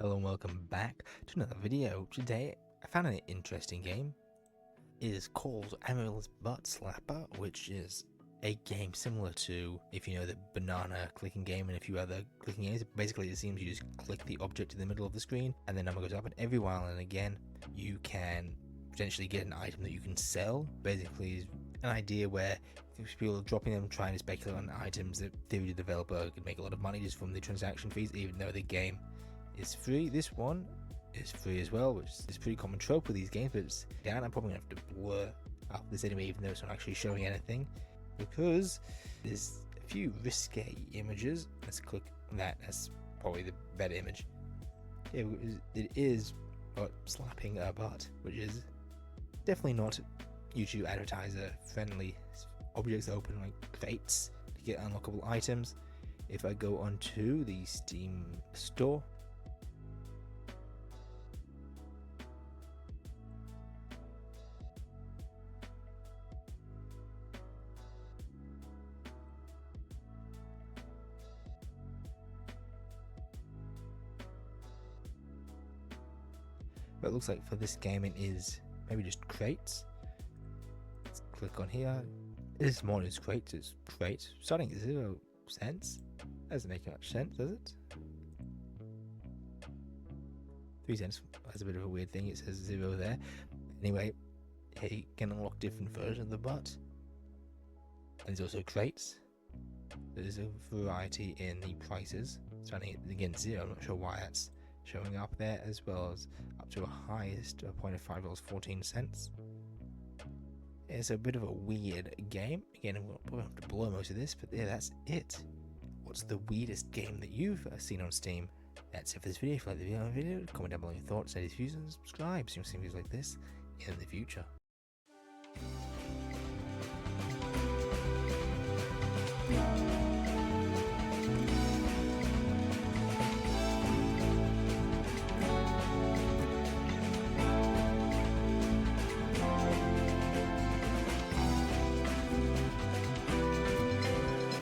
Hello and welcome back to another video. Today I found an interesting game. It is called Amulet's Butt Slapper, which is a game similar to, if you know, the banana clicking game and a few other clicking games. Basically it seems you just click the object in the middle of the screen and the number goes up, and every while and again you can potentially get an item that you can sell. Basically an idea where people are dropping them, trying to speculate on items that the developer could make a lot of money just from the transaction fees, even though the game is free. This one is free as well, which is a pretty common trope with these games, but it's down. I'm probably gonna have to blur out this anyway, even though it's not actually showing anything, because there's a few risque images. Let's click that. That's probably the better image. Yeah, it is slapping a butt, which is definitely not YouTube advertiser friendly. Objects open like crates to get unlockable items. If I go onto the Steam store, but it looks like for this game it is maybe just crates. Let's click on here. This one is crates. It's crate starting at 0 cents. Doesn't make much sense, does it? 3 cents. That's a bit of a weird thing. It says 0 there. Anyway, here you can unlock different versions of the butt. And there's also crates. There's a variety in the prices. Starting at, again, 0. I'm not sure why that's showing up there, as well as up to a highest point of $5.14. It's a bit of a weird game. Again, we'll probably have to blur most of this, but yeah, that's it. What's the weirdest game that you've seen on Steam? That's it for this video. If you like the video, comment down below your thoughts, any views, and subscribe so you'll see videos like this in the future.